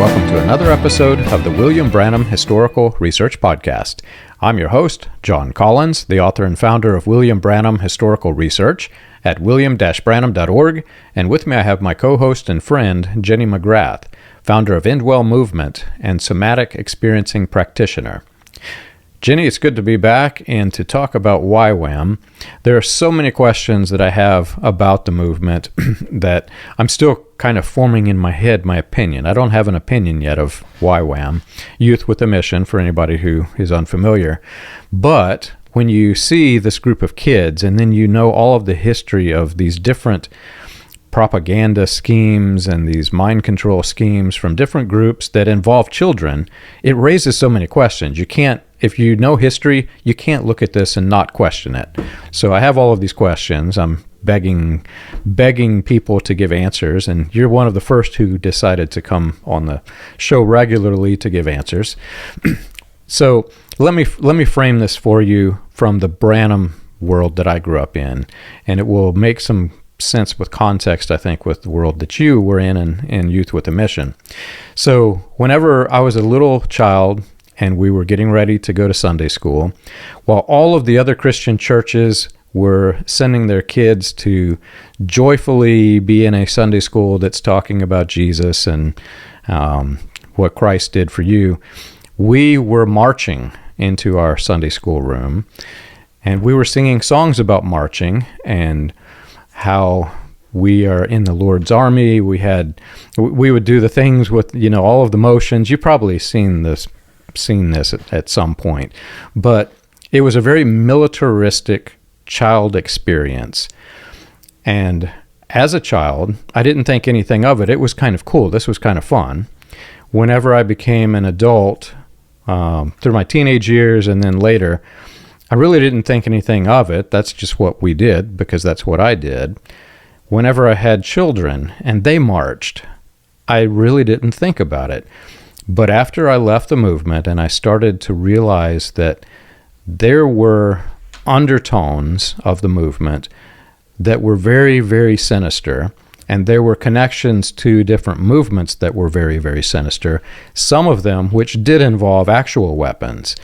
welcome to another episode of the William Branham Historical Research Podcast. I'm your host, John Collins, the author and founder of William Branham Historical Research at william-branham.org, and with me I have my co-host and friend, Jenny McGrath, founder of Indwell Movement and somatic experiencing practitioner. Jenny, it's good to be back and to talk about YWAM. There are so many questions that I have about the movement that I'm still kind of forming in my head my opinion. I don't have an opinion yet of YWAM, Youth with a Mission, for anybody who is unfamiliar. But when you see this group of kids and then you know all of the history of these different propaganda schemes and these mind control schemes from different groups that involve children, it raises so many questions. You can't, if you know history, you can't look at this and not question it. So I have all of these questions. I'm begging people to give answers, and you're one of the first who decided to come on the show regularly to give answers. So let me frame this for you from the Branham world that I grew up in, and it will make some sense with context, I think, with the world that you were in Youth with a Mission. So whenever I was a little child and we were getting ready to go to Sunday school, while all of the other Christian churches were sending their kids to joyfully be in a Sunday school that's talking about Jesus and what Christ did for you, we were marching into our Sunday school room, and we were singing songs about marching and how we are in the Lord's army. We would do the things with, all of the motions. You've probably seen this at some point, but it was a very militaristic child experience. And as a child, I didn't think anything of it. It was kind of cool. This was kind of fun. Whenever I became an adult, through my teenage years and then later, I really didn't think anything of it. That's just what we did because that's what I did. Whenever I had children and they marched, I really didn't think about it. But after I left the movement and I started to realize that there were undertones of the movement that were very, very sinister, and there were connections to different movements that were very, very sinister, some of them which did involve actual weapons.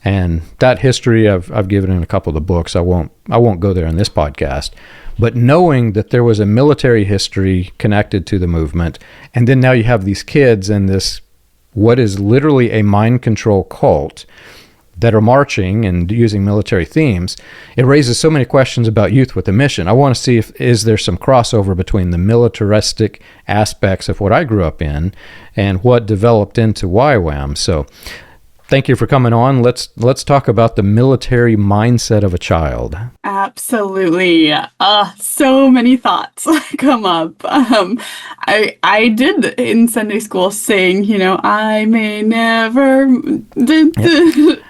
And that history I've given in a couple of the books. I won't go there in this podcast. But knowing that there was a military history connected to the movement, and then now you have these kids in this, what is literally a mind control cult that are marching and using military themes, it raises so many questions about Youth with a Mission. I want to see is there some crossover between the militaristic aspects of what I grew up in and what developed into YWAM. So thank you for coming on. Let's talk about the military mindset of a child. Absolutely. So many thoughts come up. I did in Sunday school sing, I may never.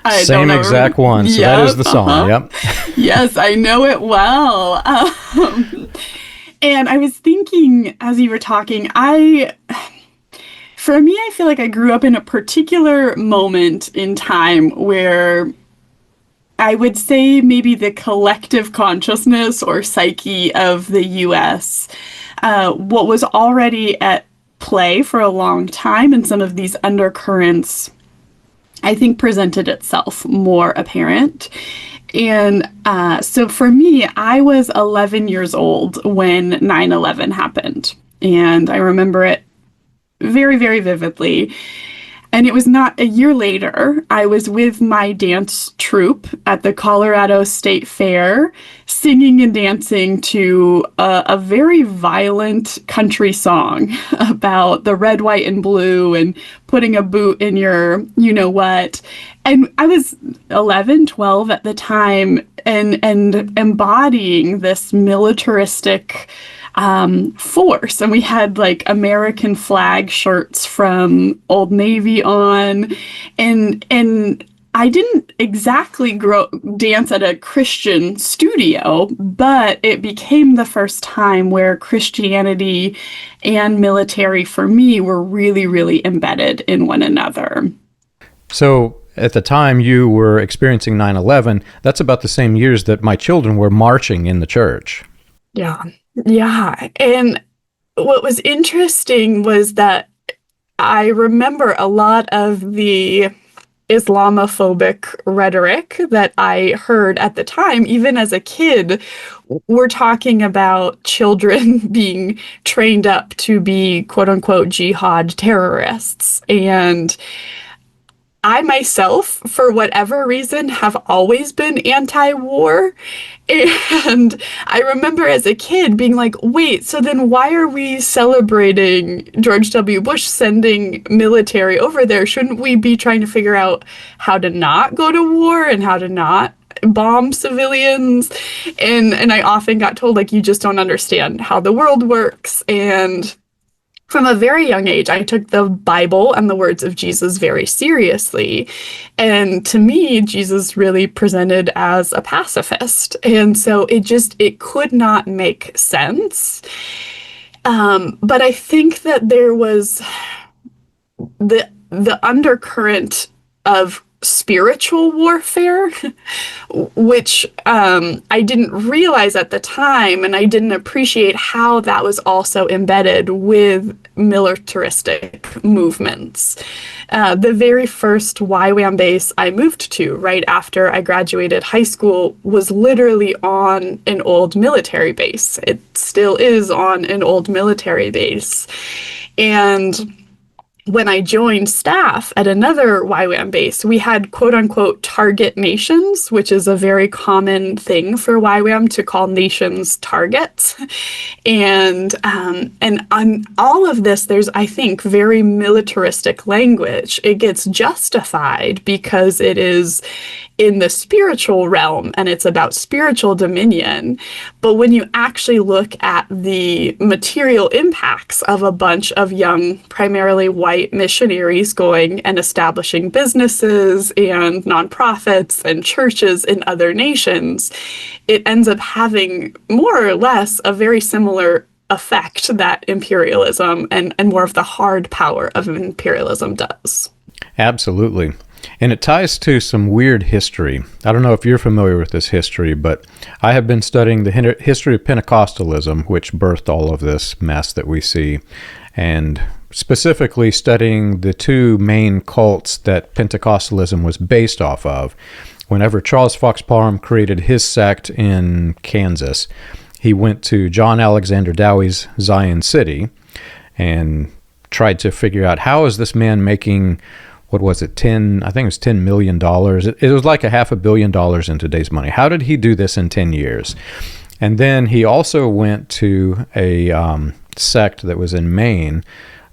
Same exact one. So that is the song. Yep. Yes, I know it well. And I was thinking as you were talking, for me, I feel like I grew up in a particular moment in time where I would say maybe the collective consciousness or psyche of the U.S., what was already at play for a long time, and some of these undercurrents, I think, presented itself more apparent. And so for me, I was 11 years old when 9/11 happened, and I remember it very, very vividly. And it was not a year later, I was with my dance troupe at the Colorado State Fair, singing and dancing to a very violent country song about the red, white, and blue and putting a boot in your you-know-what. And I was 11, 12 at the time, and embodying this militaristic force. And we had like American flag shirts from Old Navy on, and I didn't exactly dance at a Christian studio, but it became the first time where Christianity and military for me were really, really embedded in one another. So at the time you were experiencing 9/11, that's about the same years that my children were marching in the church. Yeah. And what was interesting was that I remember a lot of the Islamophobic rhetoric that I heard at the time, even as a kid. We're talking about children being trained up to be quote unquote jihad terrorists. And I myself, for whatever reason, have always been anti-war. And I remember as a kid being like, wait, so then why are we celebrating George W. Bush sending military over there? Shouldn't we be trying to figure out how to not go to war and how to not bomb civilians? And I often got told, like, you just don't understand how the world works. And from a very young age, I took the Bible and the words of Jesus very seriously. And to me, Jesus really presented as a pacifist. And so it could not make sense. But I think that there was the undercurrent of spiritual warfare, which I didn't realize at the time, and I didn't appreciate how that was also embedded with militaristic movements. The very first YWAM base I moved to right after I graduated high school was literally on an old military base. It still is on an old military base. And when I joined staff at another YWAM base, we had quote unquote target nations, which is a very common thing for YWAM to call nations targets. And on all of this, there's, I think, very militaristic language. It gets justified because it is in the spiritual realm and it's about spiritual dominion. But when you actually look at the material impacts of a bunch of young, primarily white missionaries going and establishing businesses and nonprofits and churches in other nations, it ends up having more or less a very similar effect that imperialism and more of the hard power of imperialism does. Absolutely. And it ties to some weird history. I don't know if you're familiar with this history, but I have been studying the history of Pentecostalism, which birthed all of this mess that we see, and specifically studying the two main cults that Pentecostalism was based off of. Whenever Charles Fox Parham created his sect in Kansas, he went to John Alexander Dowie's Zion City and tried to figure out, how is this man making, what was it, I think it was $10 million. It was like $500 million in today's money. How did he do this in 10 years? And then he also went to a sect that was in Maine,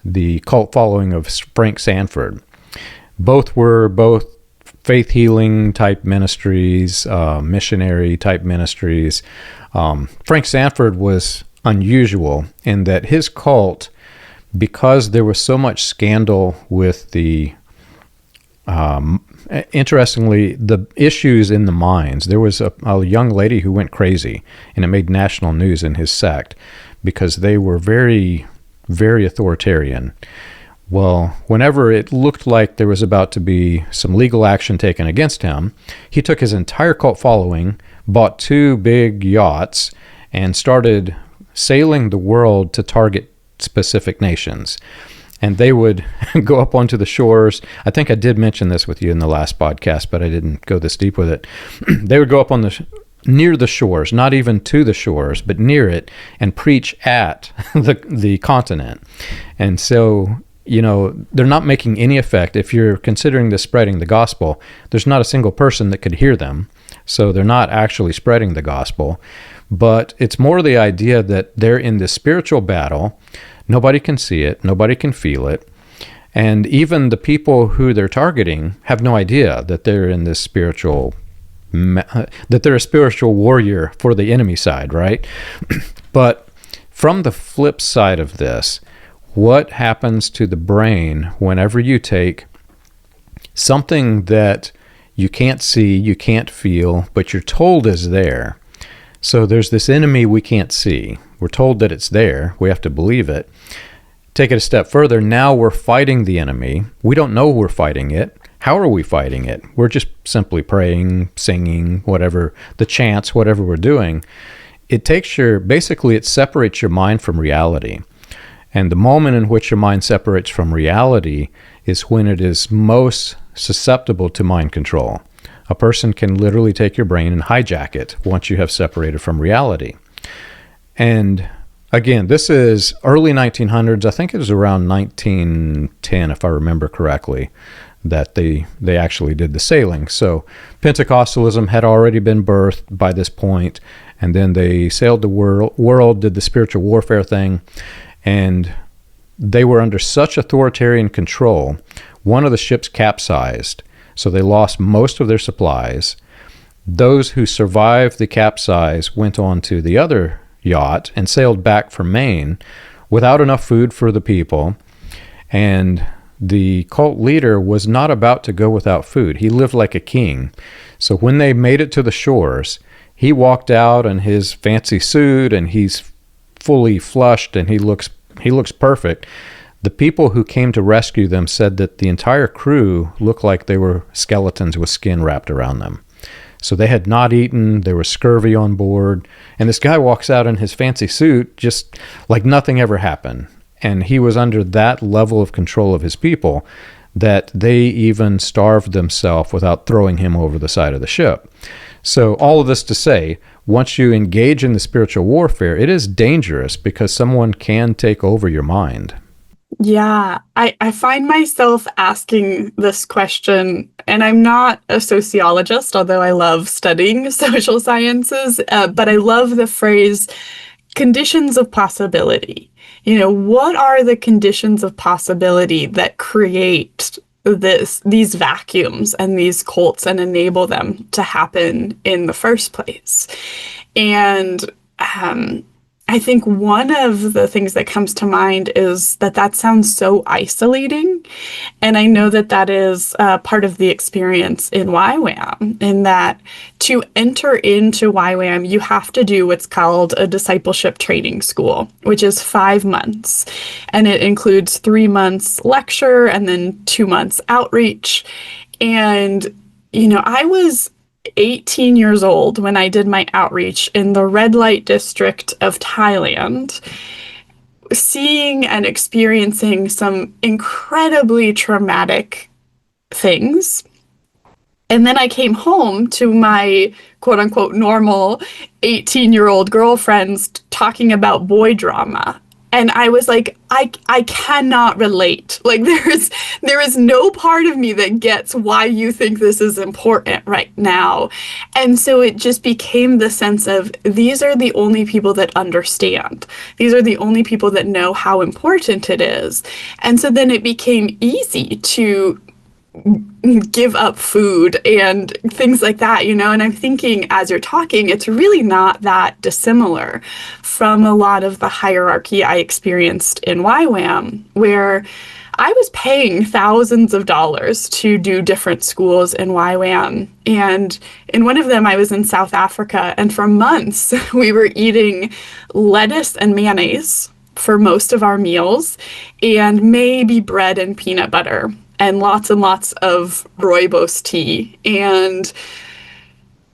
the cult following of Frank Sanford. Both were faith healing type ministries, missionary type ministries. Frank Sanford was unusual in that his cult, because there was so much scandal with the interestingly, the issues in the mines. There was a young lady who went crazy, and it made national news in his sect because they were very, very authoritarian. Well, whenever it looked like there was about to be some legal action taken against him, he took his entire cult following, bought 2 big yachts, and started sailing the world to target specific nations. And they would go up onto the shores. I think I did mention this with you in the last podcast, but I didn't go this deep with it. They would go up on near the shores, not even to the shores, but near it, and preach at the continent. And so, they're not making any effect. If you're considering this spreading the gospel, there's not a single person that could hear them. So they're not actually spreading the gospel. But it's more the idea that they're in this spiritual battle. Nobody can see it. Nobody can feel it. And even the people who they're targeting have no idea that they're in this that they're a spiritual warrior for the enemy side, right? But from the flip side of this, what happens to the brain whenever you take something that you can't see, you can't feel, but you're told is there? So there's this enemy we can't see. We're told that it's there. We have to believe it. Take it a step further. Now we're fighting the enemy. We don't know we're fighting it. How are we fighting it? We're just simply praying, singing, whatever, the chants, whatever we're doing. It separates your mind from reality. And the moment in which your mind separates from reality is when it is most susceptible to mind control. A person can literally take your brain and hijack it once you have separated from reality. And again, this is early 1900s. I think it was around 1910, if I remember correctly, that they actually did the sailing. So Pentecostalism had already been birthed by this point, and then they sailed the world, did the spiritual warfare thing, and they were under such authoritarian control. One of the ships capsized, so they lost most of their supplies. Those who survived the capsize went on to the other yacht and sailed back for Maine without enough food for the people. And the cult leader was not about to go without food. He lived like a king. So when they made it to the shores, he walked out in his fancy suit and he's fully flushed and he looks perfect. The people who came to rescue them said that the entire crew looked like they were skeletons with skin wrapped around them. So they had not eaten, there was scurvy on board, and this guy walks out in his fancy suit just like nothing ever happened. And he was under that level of control of his people that they even starved themselves without throwing him over the side of the ship. So all of this to say, once you engage in the spiritual warfare, it is dangerous because someone can take over your mind. Yeah, I find myself asking this question, and I'm not a sociologist, although I love studying social sciences, but I love the phrase conditions of possibility. What are the conditions of possibility that create these vacuums and these cults and enable them to happen in the first place? And I think one of the things that comes to mind is that sounds so isolating. And I know that is part of the experience in YWAM, in that to enter into YWAM, you have to do what's called a discipleship training school, which is 5 months. And it includes 3 months lecture and then 2 months outreach. And, I was 18 years old when I did my outreach in the red light district of Thailand, seeing and experiencing some incredibly traumatic things. And then I came home to my quote unquote normal 18-year-old girlfriends talking about boy drama. And I was like, I cannot relate. Like there is no part of me that gets why you think this is important right now. And so it just became the sense of these are the only people that understand. These are the only people that know how important it is. And so then it became easy to give up food and things like that, and I'm thinking as you're talking, it's really not that dissimilar from a lot of the hierarchy I experienced in YWAM, where I was paying thousands of dollars to do different schools in YWAM. And in one of them, I was in South Africa, and for months we were eating lettuce and mayonnaise for most of our meals, and maybe bread and peanut butter, and lots of rooibos tea. And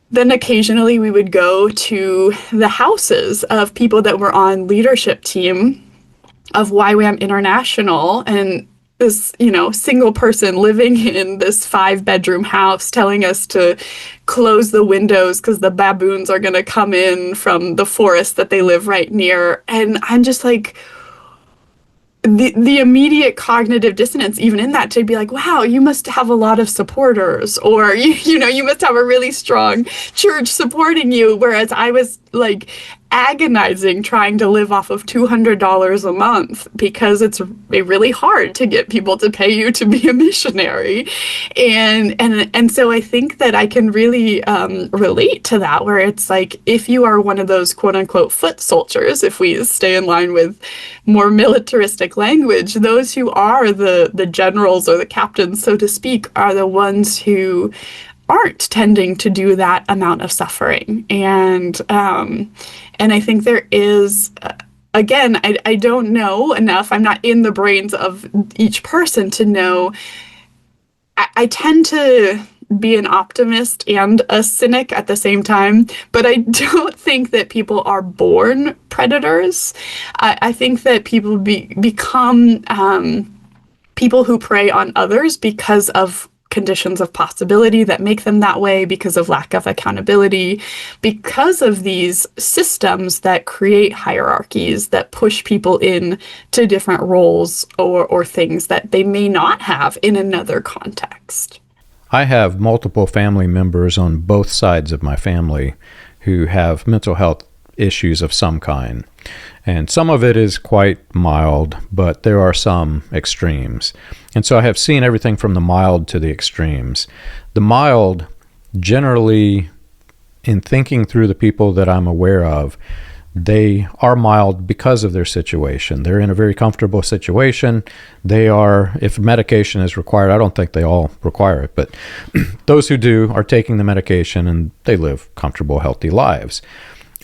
then occasionally we would go to the houses of people that were on leadership team of YWAM International, and this, single person living in this 5-bedroom house telling us to close the windows because the baboons are going to come in from the forest that they live right near. And I'm just like, the immediate cognitive dissonance, even in that, to be like, wow, you must have a lot of supporters, or you must have a really strong church supporting you. Whereas I was like agonizing trying to live off of $200 a month because it's really hard to get people to pay you to be a missionary. And so I think that I can really relate to that, where it's like, if you are one of those quote unquote foot soldiers, if we stay in line with more militaristic language, those who are the generals or the captains, so to speak, are the ones who aren't tending to do that amount of suffering. And I think there is, again, I don't know enough. I'm not in the brains of each person to know. I tend to be an optimist and a cynic at the same time, but I don't think that people are born predators. I think that people become people who prey on others because of conditions of possibility that make them that way, because of lack of accountability, because of these systems that create hierarchies that push people in to different roles or things that they may not have in another context. I have multiple family members on both sides of my family who have mental health issues of some kind. And some of it is quite mild, but there are some extremes. And so I have seen everything from the mild to the extremes. The mild, generally, in thinking through the people that I'm aware of, they are mild because of their situation. They're in a very comfortable situation. They are, if medication is required, I don't think they all require it, but those who do are taking the medication and they live comfortable, healthy lives.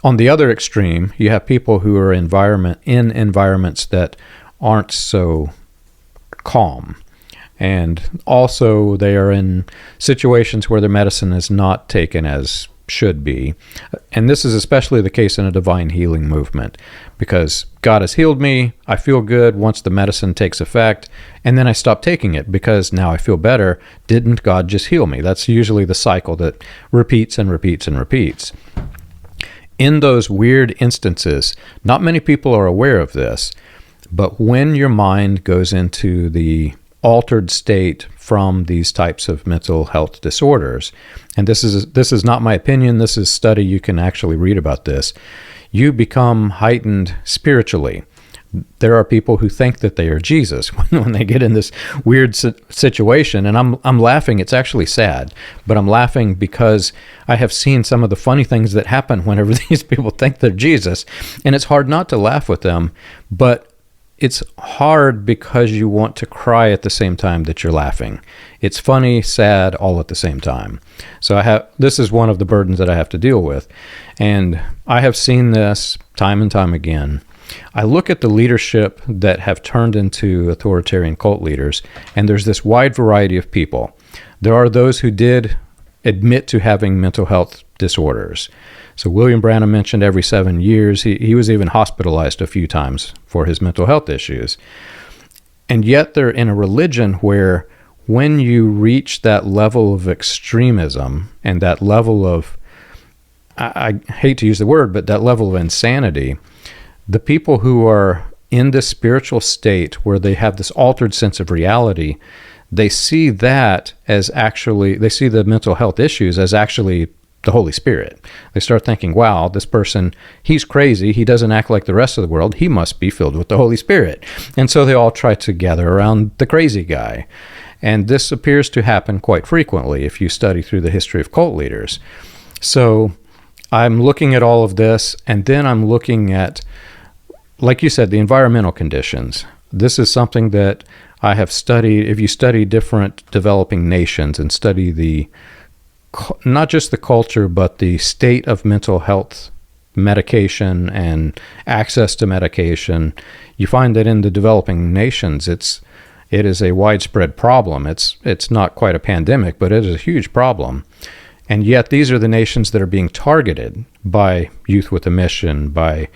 On the other extreme, you have people who are in environments that aren't so calm. And also they are in situations where their medicine is not taken as should be. And this is especially the case in a divine healing movement, because God has healed me, I feel good once the medicine takes effect, and then I stop taking it because now I feel better. Didn't God just heal me? That's usually the cycle that repeats and repeats and repeats. In those weird instances, not many people are aware of this, but when your mind goes into the altered state from these types of mental health disorders, and this is not my opinion, this is study, you can actually read about this, you become heightened spiritually. There are people who think that they are Jesus when they get in this weird situation, and I'm laughing. It's actually sad, but I'm laughing because I have seen some of the funny things that happen whenever these people think they're Jesus, and it's hard not to laugh with them, but it's hard because you want to cry at the same time that you're laughing. It's funny, sad, all at the same time. So this is one of the burdens that I have to deal with, and I have seen this time and time again. I look at the leadership that have turned into authoritarian cult leaders, and there's this wide variety of people. There are those who did admit to having mental health disorders. So William Branham mentioned every 7 years. He was even hospitalized a few times for his mental health issues. And yet they're in a religion where when you reach that level of extremism and that level of, I hate to use the word, but that level of insanity, the people who are in this spiritual state where they have this altered sense of reality, they see that as actually, they see the mental health issues as actually the Holy Spirit. They start thinking, wow, this person, he's crazy. He doesn't act like the rest of the world. He must be filled with the Holy Spirit. And so they all try to gather around the crazy guy. And this appears to happen quite frequently if you study through the history of cult leaders. So I'm looking at all of this, and then I'm looking at, like you said, the environmental conditions. This is something that I have studied. If you study different developing nations and study not just the culture, but the state of mental health medication and access to medication, you find that in the developing nations, it is a widespread problem. It's not quite a pandemic, but it is a huge problem. And yet these are the nations that are being targeted by Youth with a Mission, by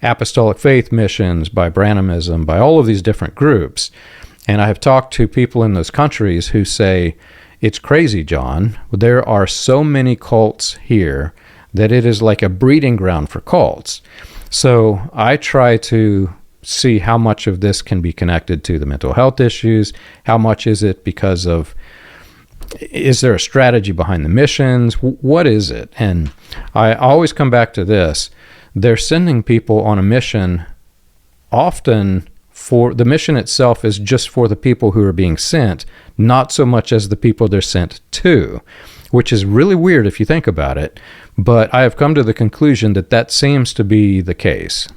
Apostolic Faith missions, by Branhamism, by all of these different groups. And I have talked to people in those countries who say, it's crazy, John. There are so many cults here that it is like a breeding ground for cults. So I try to see how much of this can be connected to the mental health issues, how much is it because of, is there a strategy behind the missions? What is it? And I always come back to this. They're sending people on a mission often for the mission itself is just for the people who are being sent, not so much as the people they're sent to, which is really weird if you think about it. But I have come to the conclusion that that seems to be the case.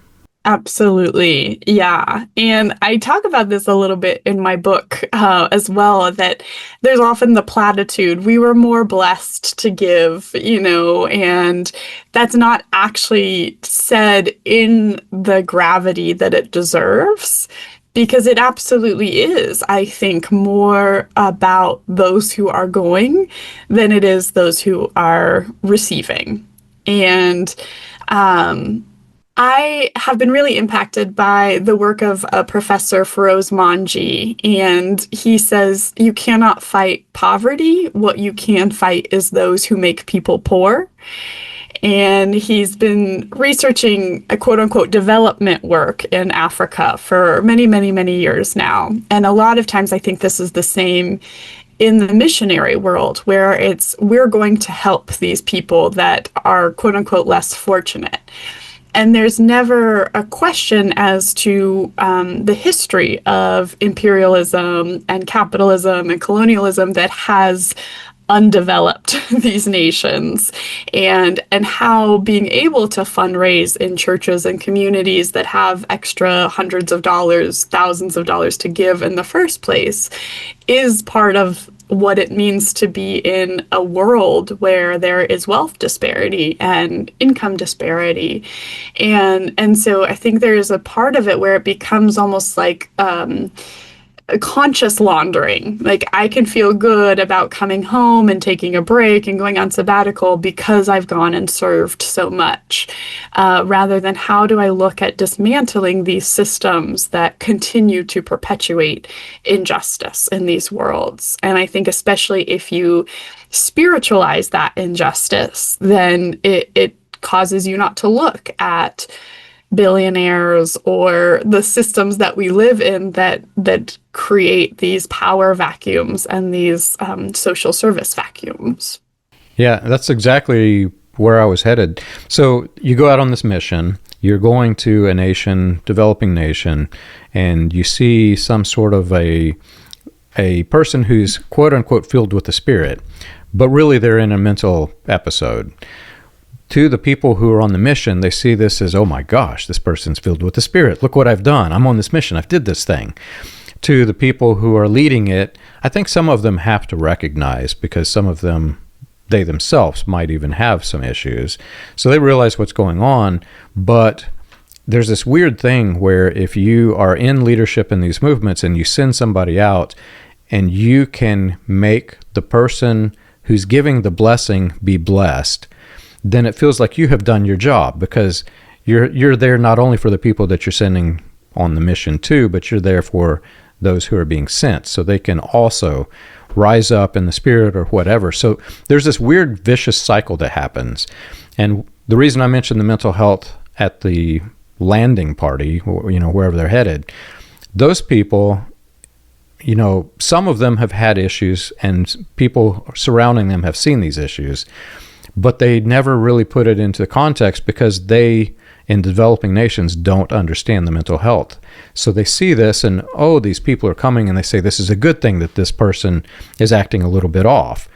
Absolutely. Yeah. And I talk about this a little bit in my book as well, that there's often the platitude, we were more blessed to give, and that's not actually said in the gravity that it deserves. Because it absolutely is, I think, more about those who are going than it is those who are receiving. And I have been really impacted by the work of a professor, Feroz Manji, and he says you cannot fight poverty. What you can fight is those who make people poor. And he's been researching a quote unquote development work in Africa for many, many, many years now. And a lot of times I think this is the same in the missionary world, where we're going to help these people that are quote unquote less fortunate. And there's never a question as to the history of imperialism and capitalism and colonialism that has undeveloped these nations, and how being able to fundraise in churches and communities that have extra hundreds of dollars, thousands of dollars to give in the first place is part of what it means to be in a world where there is wealth disparity and income disparity. And so I think there is a part of it where it becomes almost like conscious laundering. Like, I can feel good about coming home and taking a break and going on sabbatical because I've gone and served so much, rather than how do I look at dismantling these systems that continue to perpetuate injustice in these worlds. And I think especially if you spiritualize that injustice, then it causes you not to look at billionaires or the systems that we live in that create these power vacuums and these social service vacuums. Yeah, that's exactly where I was headed. So you go out on this mission, you're going to a nation, developing nation, and you see some sort of a person who's quote unquote filled with the Spirit, but really they're in a mental episode. To the people who are on the mission, they see this as, oh my gosh, this person's filled with the Spirit. Look what I've done. I'm on this mission. I've did this thing. To the people who are leading it, I think some of them have to recognize, because some of them, they themselves might even have some issues. So they realize what's going on. But there's this weird thing where if you are in leadership in these movements and you send somebody out and you can make the person who's giving the blessing be blessed, then it feels like you have done your job, because you're there not only for the people that you're sending on the mission to, but you're there for those who are being sent, so they can also rise up in the Spirit or whatever. So there's this weird vicious cycle that happens. And the reason I mentioned the mental health at the landing party, wherever they're headed, those people, some of them have had issues and people surrounding them have seen these issues, but they never really put it into context because they, in developing nations, don't understand the mental health. So they see this and, oh, these people are coming, and they say this is a good thing that this person is acting a little bit off.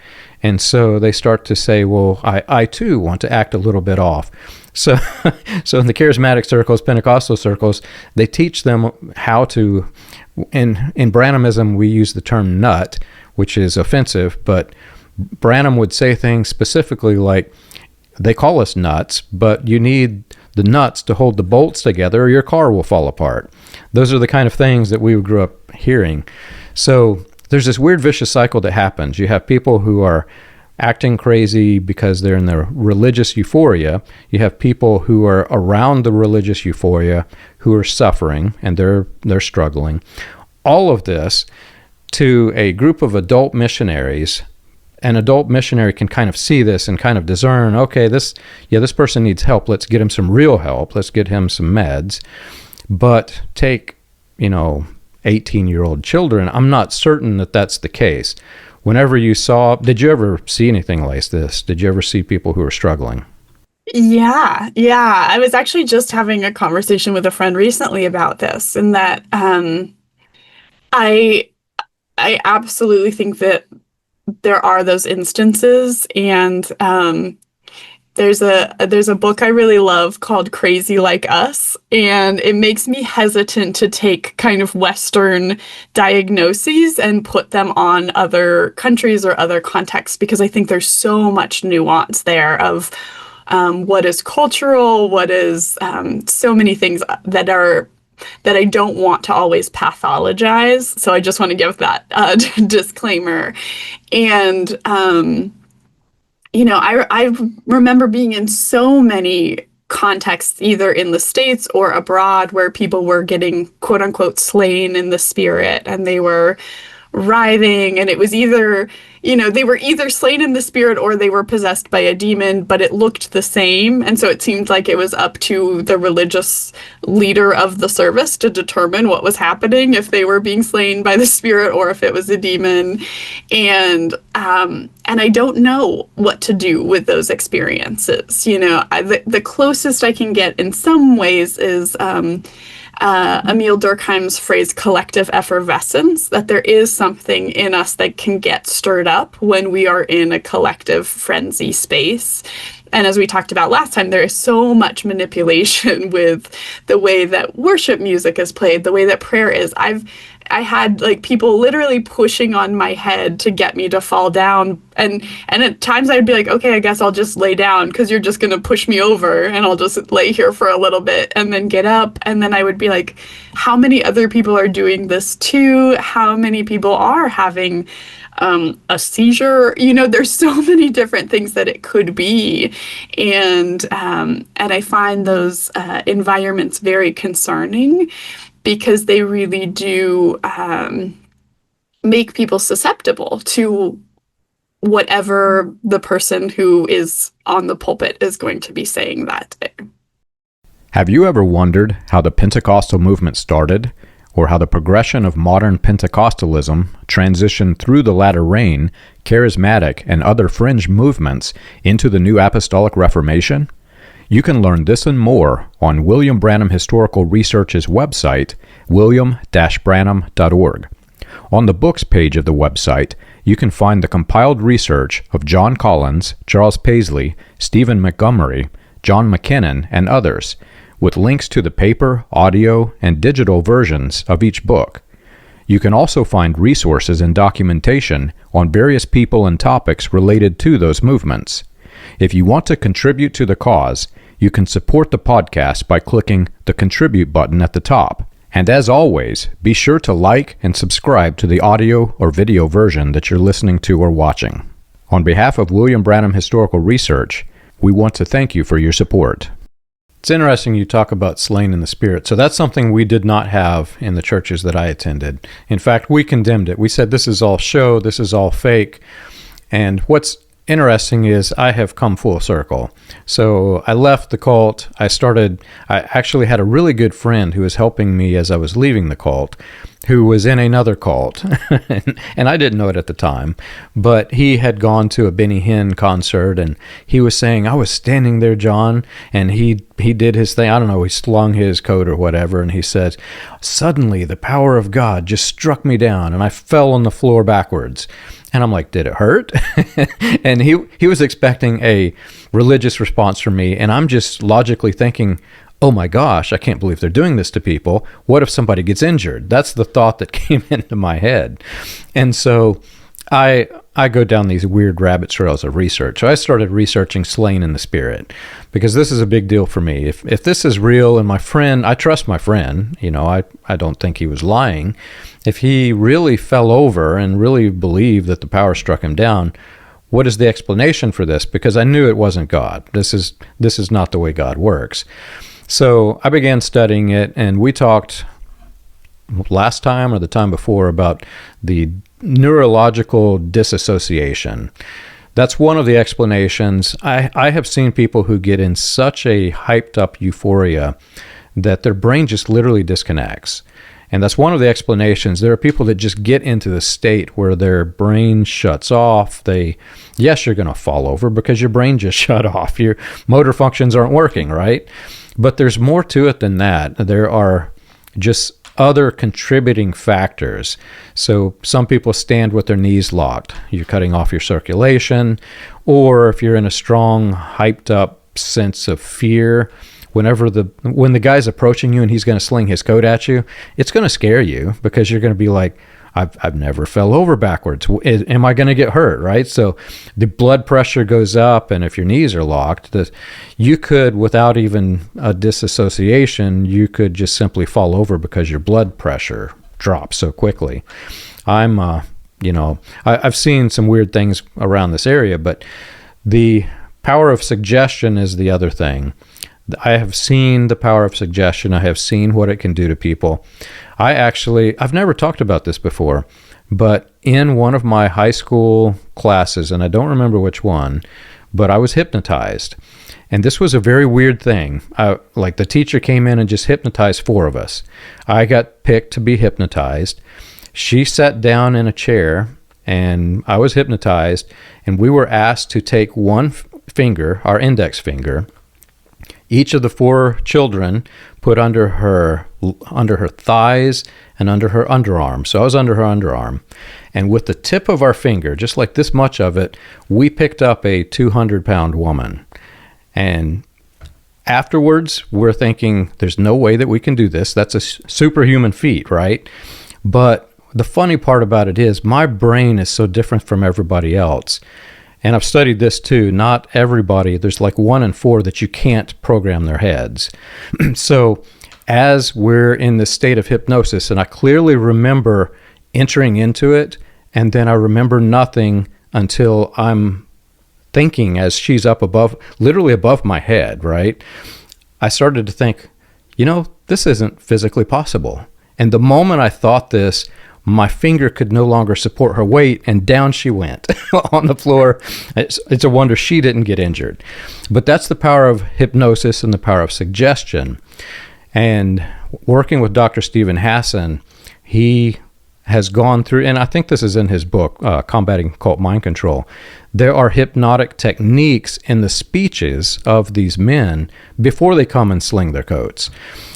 And so they start to say, well, I too want to act a little bit off. So in the charismatic circles, Pentecostal circles, they teach them how to, in Branhamism, we use the term nut, which is offensive, but Branham would say things specifically like, they call us nuts, but you need the nuts to hold the bolts together or your car will fall apart. Those are the kind of things that we grew up hearing. So there's this weird vicious cycle that happens. You have people who are acting crazy because they're in their religious euphoria. You have people who are around the religious euphoria who are suffering and they're struggling. All of this to a group of adult missionaries. An adult missionary can kind of see this and kind of discern, okay, this person needs help. Let's get him some real help. Let's get him some meds. But take, 18-year-old children, I'm not certain that that's the case. Did you ever see anything like this? Did you ever see people who are struggling? Yeah. I was actually just having a conversation with a friend recently about this, and that I absolutely think that there are those instances, and there's a book I really love called Crazy Like Us, and it makes me hesitant to take kind of Western diagnoses and put them on other countries or other contexts, because I think there's so much nuance there of what is cultural, what is so many things that are that I don't want to always pathologize. So I just want to give that disclaimer. And, I remember being in so many contexts, either in the States or abroad, where people were getting quote unquote slain in the spirit, and they were writhing, and it was either, they were either slain in the spirit or they were possessed by a demon, but it looked the same. And so it seemed like it was up to the religious leader of the service to determine what was happening, if they were being slain by the spirit or if it was a demon. And I don't know what to do with those experiences. The closest I can get in some ways is Emile Durkheim's phrase collective effervescence, that there is something in us that can get stirred up when we are in a collective frenzy space. And as we talked about last time, there is so much manipulation with the way that worship music is played, the way that prayer is. I had people literally pushing on my head to get me to fall down. And at times I'd be like, okay, I guess I'll just lay down because you're just going to push me over, and I'll just lay here for a little bit and then get up. And then I would be like, how many other people are doing this too? How many people are having a seizure? There's so many different things that it could be. And I find those environments very concerning, because they really do make people susceptible to whatever the person who is on the pulpit is going to be saying that day. Have you ever wondered how the Pentecostal movement started, or how the progression of modern Pentecostalism transitioned through the latter rain, charismatic, and other fringe movements into the New Apostolic Reformation? You can learn this and more on William Branham Historical Research's website, william-branham.org. On the books page of the website, you can find the compiled research of John Collins, Charles Paisley, Stephen Montgomery, John McKinnon, and others, with links to the paper, audio, and digital versions of each book. You can also find resources and documentation on various people and topics related to those movements. If you want to contribute to the cause, you can support the podcast by clicking the Contribute button at the top. And as always, be sure to like and subscribe to the audio or video version that you're listening to or watching. On behalf of William Branham Historical Research, we want to thank you for your support. It's interesting you talk about slain in the spirit. So that's something we did not have in the churches that I attended. In fact, we condemned it. We said this is all show, this is all fake. And what's interesting is I have come full circle. So I left the cult. I actually had a really good friend who was helping me as I was leaving the cult, who was in another cult. and I didn't know it at the time, but he had gone to a Benny Hinn concert, and he was saying, I was standing there, John, and he did his thing. I don't know, he slung his coat or whatever, and he says, suddenly the power of God just struck me down, and I fell on the floor backwards. And I'm like, did it hurt? And he was expecting a religious response from me, and I'm just logically thinking, oh my gosh, I can't believe they're doing this to people. What if somebody gets injured? That's the thought that came into my head. And so I go down these weird rabbit trails of research. So I started researching slain in the spirit, because this is a big deal for me. If this is real, and my friend, I trust my friend, I don't think he was lying. If he really fell over and really believed that the power struck him down, what is the explanation for this? Because I knew it wasn't God. This is not the way God works. So I began studying it, and we talked last time or the time before about the neurological dissociation. That's one of the explanations. I have seen people who get in such a hyped up euphoria that their brain just literally disconnects. And that's one of the explanations. There are people that just get into the state where their brain shuts off. Yes, you're going to fall over because your brain just shut off. Your motor functions aren't working, right? But there's more to it than that. There are just other contributing factors. So some people stand with their knees locked. You're cutting off your circulation. Or if you're in a strong, hyped up sense of fear, when the guy's approaching you and he's going to sling his coat at you, it's going to scare you, because you're going to be like, I've never fell over backwards. Am I going to get hurt, right? So the blood pressure goes up, and if your knees are locked, you could, without even a disassociation, you could just simply fall over because your blood pressure drops so quickly. I've seen some weird things around this area, but the power of suggestion is the other thing. I have seen the power of suggestion. I have seen what it can do to people. I've never talked about this before, but in one of my high school classes, and I don't remember which one, but I was hypnotized. And this was a very weird thing. Like the teacher came in and just hypnotized 4 of us. I got picked to be hypnotized. She sat down in a chair, and I was hypnotized, and we were asked to take one finger, our index finger. Each of the 4 children put under her thighs and under her underarm. So I was under her underarm. And with the tip of our finger, just like this much of it, we picked up a 200-pound woman. And afterwards, we're thinking, there's no way that we can do this. That's a superhuman feat, right? But the funny part about it is my brain is so different from everybody else. And I've studied this too. Not everybody, there's like 1 in 4 that you can't program their heads. So as we're in this state of hypnosis, and I clearly remember entering into it, and then I remember nothing until I'm thinking as she's up above, literally above my head, right? I started to think, this isn't physically possible. And the moment I thought this, my finger could no longer support her weight, and down she went on the floor. It's a wonder she didn't get injured. But that's the power of hypnosis and the power of suggestion. And working with Dr. Stephen Hassan, he has gone through, and I think this is in his book, Combating Cult Mind Control. There are hypnotic techniques in the speeches of these men before they come and sling their coats.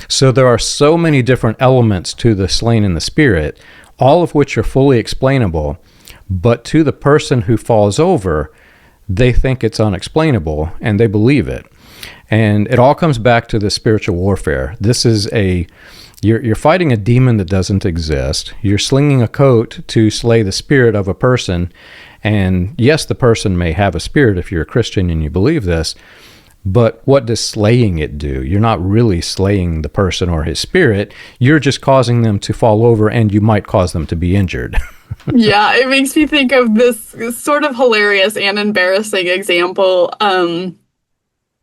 So there are so many different elements to the slain in the spirit, all of which are fully explainable, but to the person who falls over, they think it's unexplainable and they believe it. And it all comes back to the spiritual warfare. This is you're fighting a demon that doesn't exist. You're slinging a coat to slay the spirit of a person. And yes, the person may have a spirit if you're a Christian and you believe this, but what does slaying it do? You're not really slaying the person or his spirit. You're just causing them to fall over, and you might cause them to be injured. Yeah, it makes me think of this sort of hilarious and embarrassing example.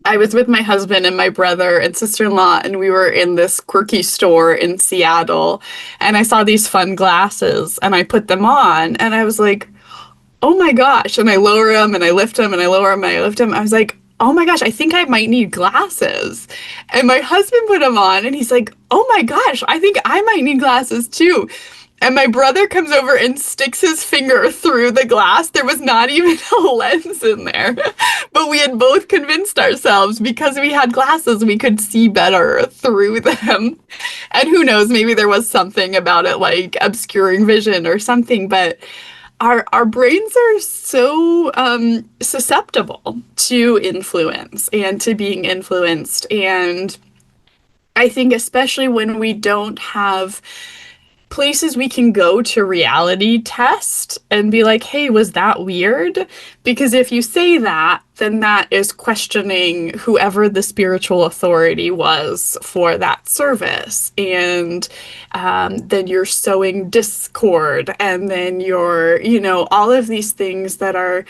I was with my husband and my brother and sister-in-law, and we were in this quirky store in Seattle, and I saw these fun glasses, and I put them on, and I was like, oh my gosh, and I lower them, and I lift them, and I lower them, and I lift them. I was like, oh my gosh, I think I might need glasses. And my husband put them on, and he's like, oh my gosh, I think I might need glasses too. And my brother comes over and sticks his finger through the glass. There was not even a lens in there. But we had both convinced ourselves because we had glasses, we could see better through them. And who knows, maybe there was something about it like obscuring vision or something. But our brains are so susceptible to influence and to being influenced. And I think especially when we don't have places we can go to reality test and be like, hey, was that weird? Because if you say that, then that is questioning whoever the spiritual authority was for that service. And then you're sowing discord, and then you're, all of these things that are,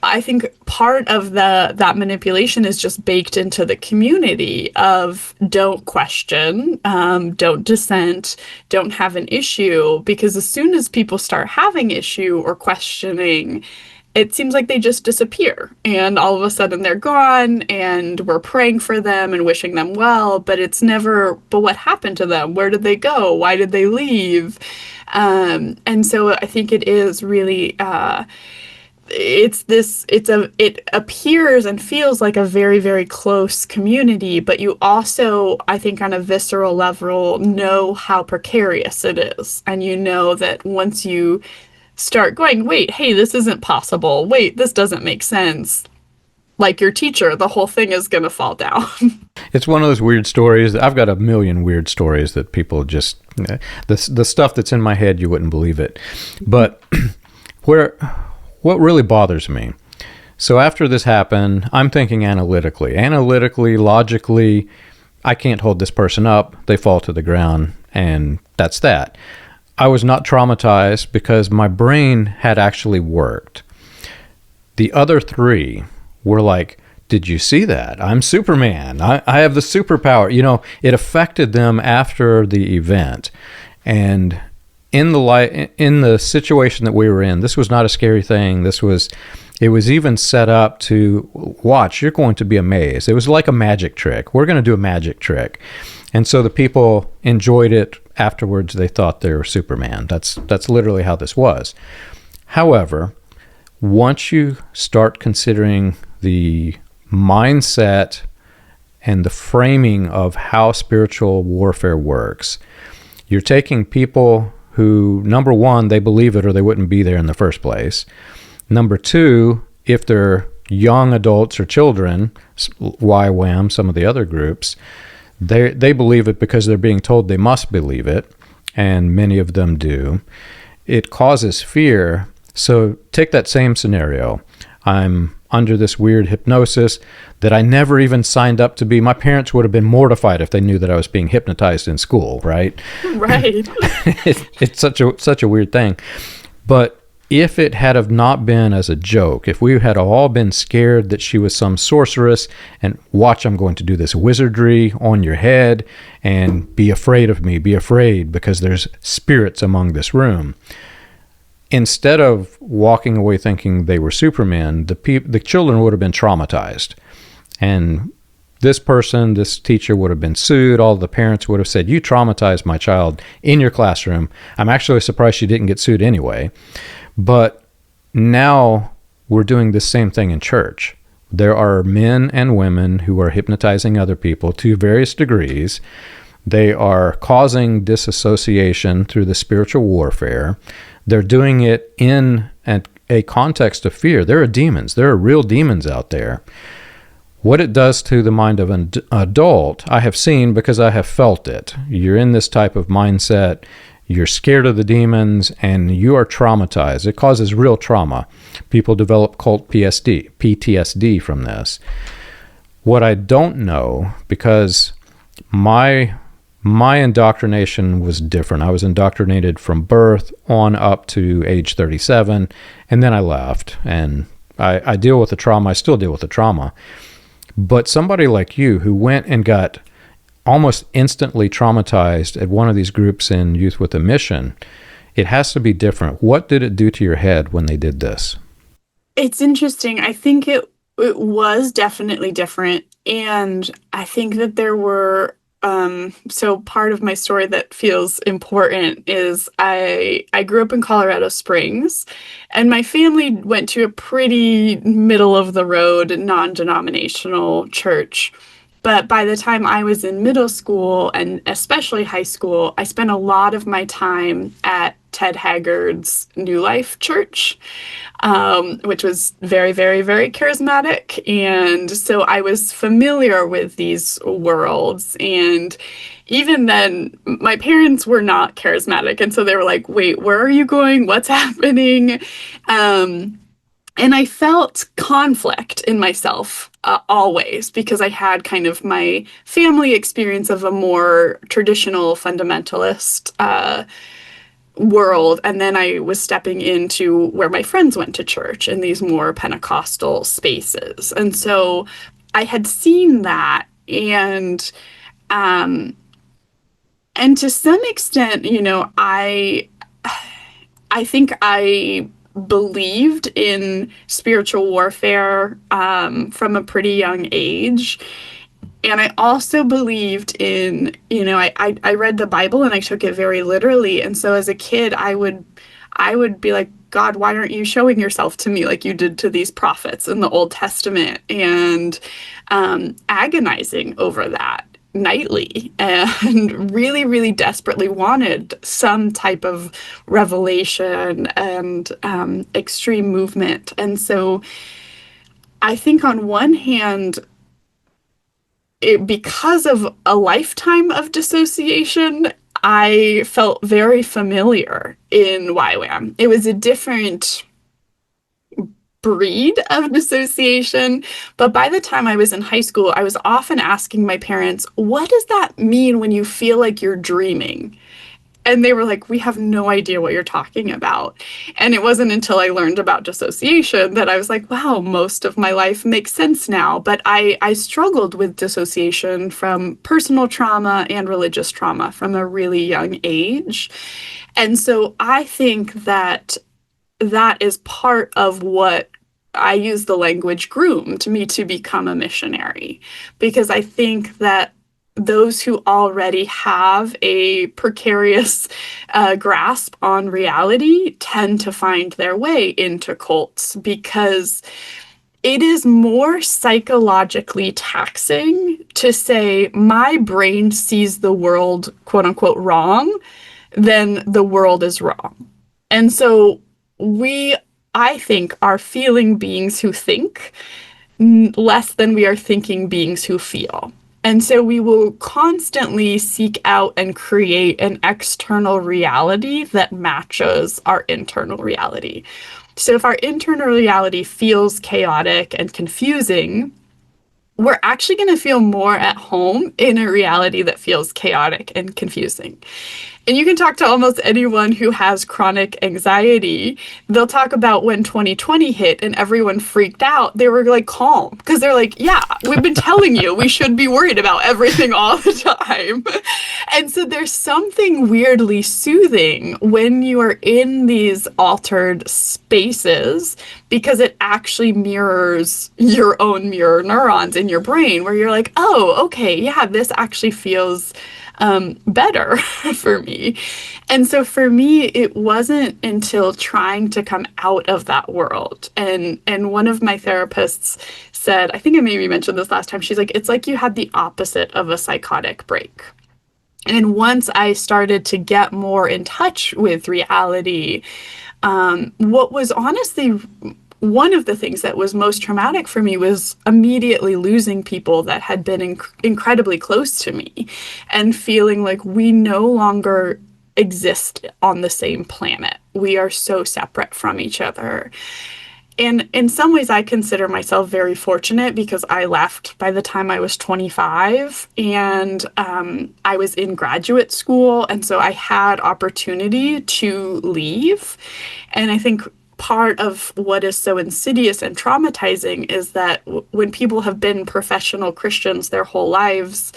I think part of that manipulation is just baked into the community of don't question, don't dissent, don't have an issue, because as soon as people start having issue or questioning, it seems like they just disappear, and all of a sudden they're gone, and we're praying for them and wishing them well, but it's never, but what happened to them? Where did they go? Why did they leave? And so I think it is really, it appears and feels like a very, very close community, but you also, I think on a visceral level, know how precarious it is. And you know that once you start going, wait, hey, this isn't possible. Wait, this doesn't make sense. like your teacher, the whole thing is going to fall down. It's one of those weird stories. I've got a million weird stories that people just, the stuff that's in my head, you wouldn't believe it. But what really bothers me, so after this happened, I'm thinking analytically, logically, I can't hold this person up. They fall to the ground, and that's that. I was not traumatized because my brain had actually worked. The other three were like, did you see that? I'm Superman. I have the superpower. You know, it affected them after the event. And in the situation that we were in, this was not a scary thing. It was even set up to watch. You're going to be amazed. It was like a magic trick. We're going to do a magic trick. And so the people enjoyed it afterwards. They thought they were Superman. That's literally how this was. However, once you start considering the mindset and the framing of how spiritual warfare works, you're taking people who, number one, they believe it or they wouldn't be there in the first place. Number two, if they're young adults or children, YWAM, some of the other groups, they believe it because they're being told they must believe it, and many of them do. It causes fear. So take that same scenario. I'm under this weird hypnosis that I never even signed up to be. My parents would have been mortified if they knew that I was being hypnotized in school, right? Right. It's such a weird thing. But if it had have not been as a joke, if we had all been scared that she was some sorceress and watch, I'm going to do this wizardry on your head and be afraid of me, be afraid because there's spirits among this room. Instead of walking away thinking they were Superman, the children would have been traumatized. And this teacher would have been sued. All the parents would have said, you traumatized my child in your classroom. I'm actually surprised she didn't get sued anyway. But now we're doing the same thing in church. There are men and women who are hypnotizing other people to various degrees. They are causing disassociation through the spiritual warfare. They're doing it in a context of fear. There are demons. There are real demons out there. What it does to the mind of an adult, I have seen because I have felt it. You're in this type of mindset. You're scared of the demons, and you are traumatized. It causes real trauma. People develop cult PTSD from this. What I don't know, because my indoctrination was different. I was indoctrinated from birth on up to age 37, and then I left. And I deal with the trauma. I still deal with the trauma. But somebody like you who went and got almost instantly traumatized at one of these groups in Youth with a Mission, it has to be different. What did it do to your head when they did this? It's interesting. I think it was definitely different. And I think that there were, so part of my story that feels important is I grew up in Colorado Springs, and my family went to a pretty middle of the road, non-denominational church. But by the time I was in middle school and especially high school, I spent a lot of my time at Ted Haggard's New Life Church, which was very, very, very charismatic. And so I was familiar with these worlds. And even then, my parents were not charismatic. And so they were like, wait, where are you going? What's happening? And I felt conflict in myself always, because I had kind of my family experience of a more traditional fundamentalist world. And then I was stepping into where my friends went to church in these more Pentecostal spaces. And so I had seen that. And to some extent, you know, I think I believed in spiritual warfare from a pretty young age. And I also believed in, you know, I read the Bible and I took it very literally. And so as a kid, I would be like, God, why aren't you showing yourself to me like you did to these prophets in the Old Testament? And agonizing over that nightly, and really, really desperately wanted some type of revelation and extreme movement. And so I think on one hand, because of a lifetime of dissociation, I felt very familiar in YWAM. It was a different breed of dissociation, but by the time I was in high school, I was often asking my parents, what does that mean when you feel like you're dreaming? And they were like, we have no idea what you're talking about. And it wasn't until I learned about dissociation that I was like, wow, most of my life makes sense now. But I struggled with dissociation from personal trauma and religious trauma from a really young age. And so I think that that is part of what I use the language groomed me to become a missionary, because I think that those who already have a precarious grasp on reality tend to find their way into cults, because it is more psychologically taxing to say my brain sees the world, quote unquote, wrong, than the world is wrong. And so I think, are feeling beings who think less than we are thinking beings who feel. And so we will constantly seek out and create an external reality that matches our internal reality. So if our internal reality feels chaotic and confusing, we're actually going to feel more at home in a reality that feels chaotic and confusing. And you can talk to almost anyone who has chronic anxiety. They'll talk about when 2020 hit and everyone freaked out. They were like calm because they're like, yeah, we've been telling you we should be worried about everything all the time. And so there's something weirdly soothing when you are in these altered spaces, because it actually mirrors your own mirror neurons in your brain, where you're like, oh, okay, yeah, this actually feels better for me. And so for me, it wasn't until trying to come out of that world. And one of my therapists said, I think I maybe mentioned this last time, she's like, it's like you had the opposite of a psychotic break. And once I started to get more in touch with reality, what was honestly one of the things that was most traumatic for me was immediately losing people that had been incredibly close to me, and feeling like we no longer exist on the same planet. We are so separate from each other. And in some ways, I consider myself very fortunate, because I left by the time I was 25, and I was in graduate school. And so I had opportunity to leave. And I think part of what is so insidious and traumatizing is that when people have been professional Christians their whole lives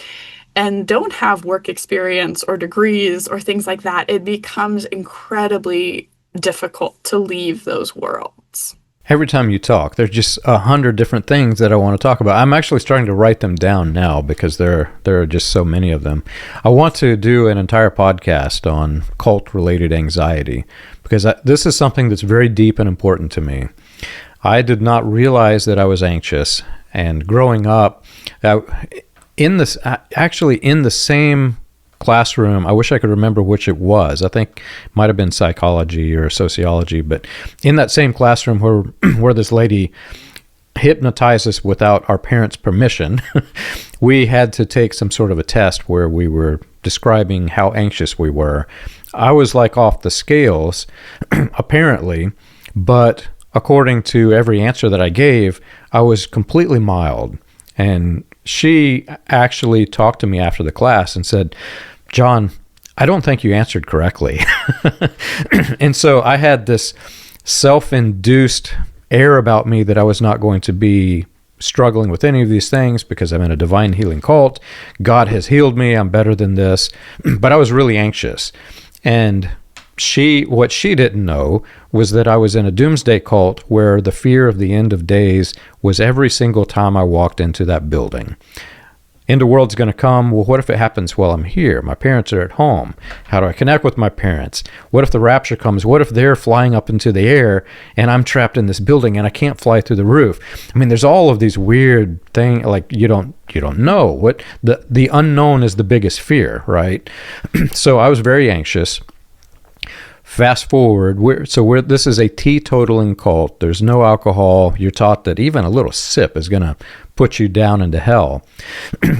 and don't have work experience or degrees or things like that, it becomes incredibly difficult to leave those worlds. Every time you talk, there's just 100 different things that I want to talk about. I'm actually starting to write them down now because there are just so many of them. I want to do an entire podcast on cult-related anxiety, because this is something that's very deep and important to me. I did not realize that I was anxious, and growing up, in the same classroom, I wish I could remember which it was. I think it might have been psychology or sociology, but in that same classroom where this lady hypnotized us without our parents' permission, we had to take some sort of a test where we were describing how anxious we were. I was like off the scales, apparently, but according to every answer that I gave, I was completely mild. And she actually talked to me after the class and said, John, I don't think you answered correctly. And so I had this self-induced air about me that I was not going to be struggling with any of these things because I'm in a divine healing cult. God has healed me. I'm better than this. But I was really anxious. And what she didn't know was that I was in a doomsday cult where the fear of the end of days was every single time I walked into that building. End of world's going to come. Well, what if it happens while I'm here? My parents are at home. How do I connect with my parents? What if the rapture comes? What if they're flying up into the air and I'm trapped in this building and I can't fly through the roof? I mean, there's all of these weird things, like you don't know what the unknown is. The biggest fear, right? So I was very anxious. Fast forward, this is a teetotaling cult. There's no alcohol. You're taught that even a little sip is going to put you down into hell.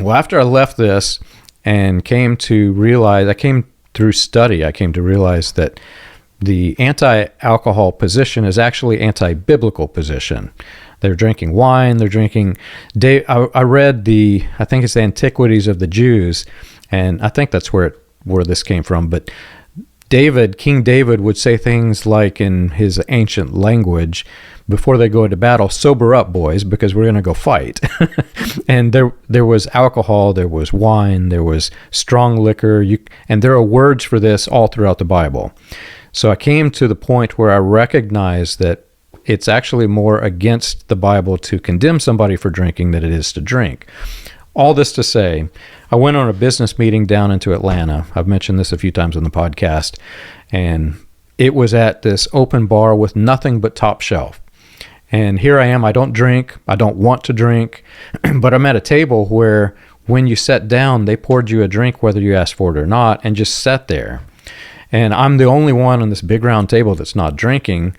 Well, after I left this and came to realize, I came to realize that the anti-alcohol position is actually anti-biblical position. They're drinking wine. They're drinking. I read I think it's the Antiquities of the Jews, and I think that's where this came from. But King David would say things like in his ancient language before they go into battle, "Sober up, boys, because we're going to go fight." And there was alcohol, there was wine, there was strong liquor, and there are words for this all throughout the Bible. So I came to the point where I recognized that it's actually more against the Bible to condemn somebody for drinking than it is to drink. All this to say, I went on a business meeting down into Atlanta. I've mentioned this a few times on the podcast, and it was at this open bar with nothing but top shelf. And here I am. I don't drink. I don't want to drink, but I'm at a table where when you sat down, they poured you a drink whether you asked for it or not, and just sat there. And I'm the only one on this big round table that's not drinking,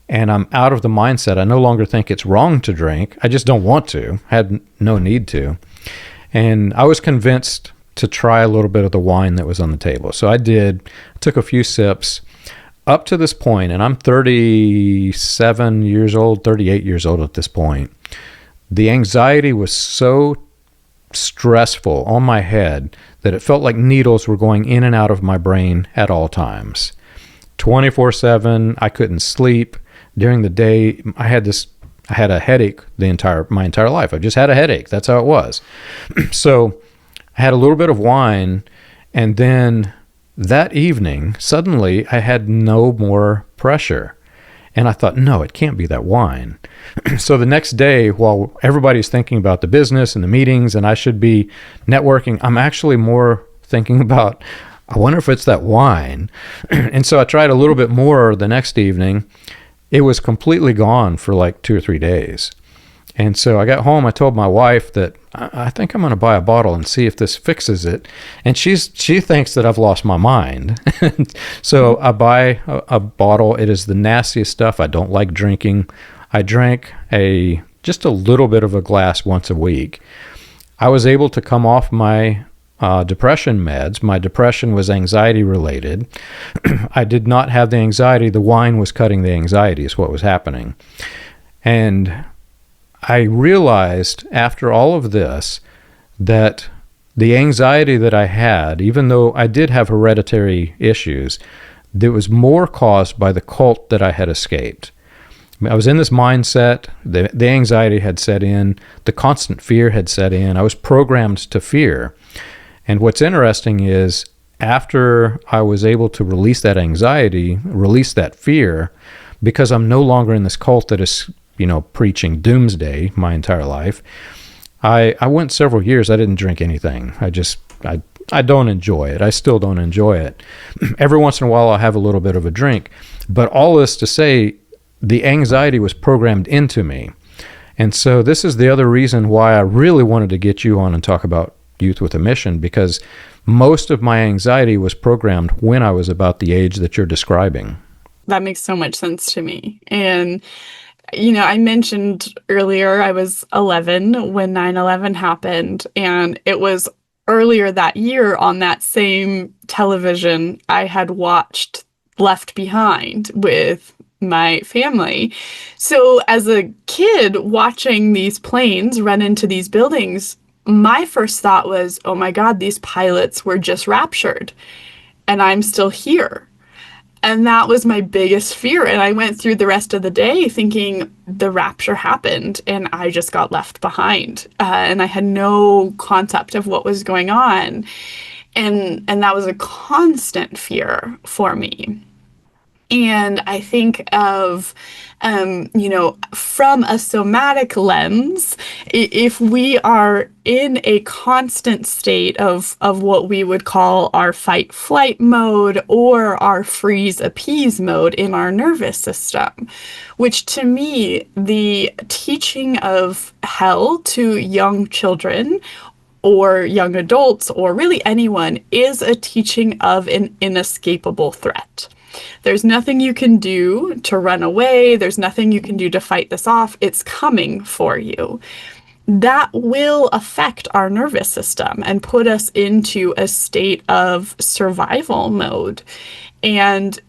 and I'm out of the mindset. I no longer think it's wrong to drink. I just don't want to. I had no need to. And I was convinced to try a little bit of the wine that was on the table. So I did, took a few sips up to this point, and I'm 37 years old, 38 years old at this point. The anxiety was so stressful on my head that it felt like needles were going in and out of my brain at all times. 24/7, I couldn't sleep. During the day, I had a headache my entire life. I just had a headache. That's how it was. So I had a little bit of wine, and then that evening, suddenly I had no more pressure. And I thought, no, it can't be that wine. So the next day, while everybody's thinking about the business and the meetings and I should be networking, I'm actually more thinking about, I wonder if it's that wine. And so I tried a little bit more the next evening. It was completely gone for like 2 or 3 days. And so I got home, I told my wife that I think I'm going to buy a bottle and see if this fixes it. And she thinks that I've lost my mind. So I buy a bottle. It is the nastiest stuff. I don't like drinking. I drank just a little bit of a glass once a week. I was able to come off my depression meds. My depression was anxiety related. I did not have the anxiety. The wine was cutting the anxiety is what was happening. And I realized after all of this that the anxiety that I had, even though I did have hereditary issues, that was more caused by the cult that I had escaped. I was in this mindset, the anxiety had set in, the constant fear had set in. I was programmed to fear. And what's interesting is after I was able to release that anxiety, release that fear, because I'm no longer in this cult that is preaching doomsday my entire life. I went several years, I didn't drink anything. I don't enjoy it. I still don't enjoy it. Every once in a while, I'll have a little bit of a drink. But all this to say, the anxiety was programmed into me. And so this is the other reason why I really wanted to get you on and talk about Youth with a Mission, because most of my anxiety was programmed when I was about the age that you're describing. That makes so much sense to me. And I mentioned earlier I was 11 when 9/11 happened, and it was earlier that year on that same television I had watched Left Behind with my family. So as a kid watching these planes run into these buildings, my first thought was, oh my God, these pilots were just raptured and I'm still here. And that was my biggest fear. And I went through the rest of the day thinking the rapture happened and I just got left behind. And I had no concept of what was going on. And that was a constant fear for me. And I think of, from a somatic lens, if we are in a constant state of what we would call our fight-flight mode or our freeze-appease mode in our nervous system, which to me, the teaching of hell to young children or young adults or really anyone is a teaching of an inescapable threat. There's nothing you can do to run away. There's nothing you can do to fight this off. It's coming for you. That will affect our nervous system and put us into a state of survival mode. And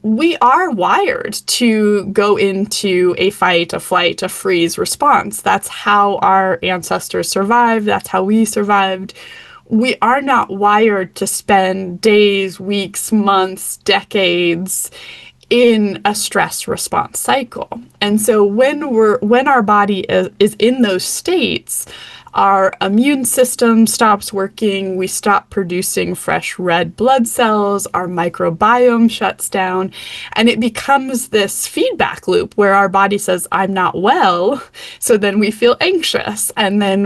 we are wired to go into a fight, a flight, a freeze response. That's how our ancestors survived. That's how we survived. We are not wired to spend days, weeks, months, decades in a stress response cycle. And so when our body is in those states, our immune system stops working, we stop producing fresh red blood cells, our microbiome shuts down, and it becomes this feedback loop where our body says, I'm not well, so then we feel anxious, and then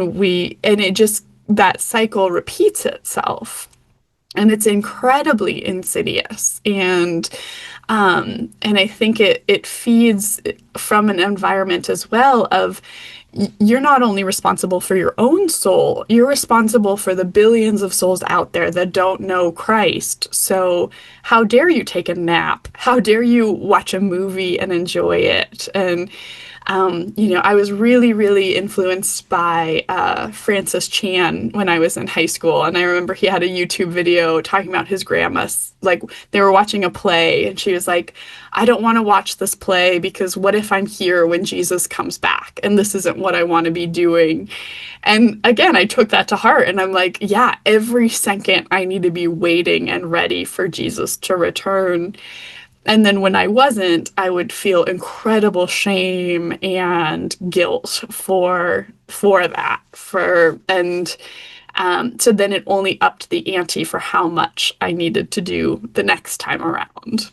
that cycle repeats itself. And it's incredibly insidious. And I think it feeds from an environment as well of you're not only responsible for your own soul, you're responsible for the billions of souls out there that don't know Christ. So how dare you take a nap? How dare you watch a movie and enjoy it? And I was really, really influenced by Francis Chan when I was in high school. And I remember he had a YouTube video talking about his grandma. Like, they were watching a play, and she was like, I don't want to watch this play because what if I'm here when Jesus comes back? And this isn't what I want to be doing. And again, I took that to heart. And I'm like, yeah, every second I need to be waiting and ready for Jesus to return. And then when I wasn't, I would feel incredible shame and guilt for that. So then it only upped the ante for how much I needed to do the next time around.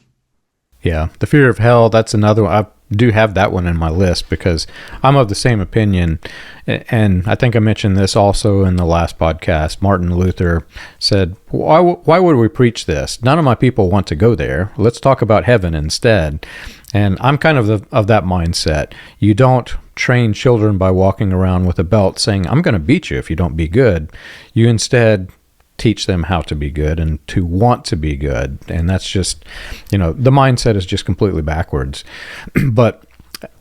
Yeah, the fear of hell, that's another one. I do have that one in my list because I'm of the same opinion. And I think I mentioned this also in the last podcast. Martin Luther said, why would we preach this? None of my people want to go there. Let's talk about heaven instead. And I'm kind of that mindset. You don't train children by walking around with a belt saying, I'm going to beat you if you don't be good. You instead teach them how to be good and to want to be good. And that's just, the mindset is just completely backwards. But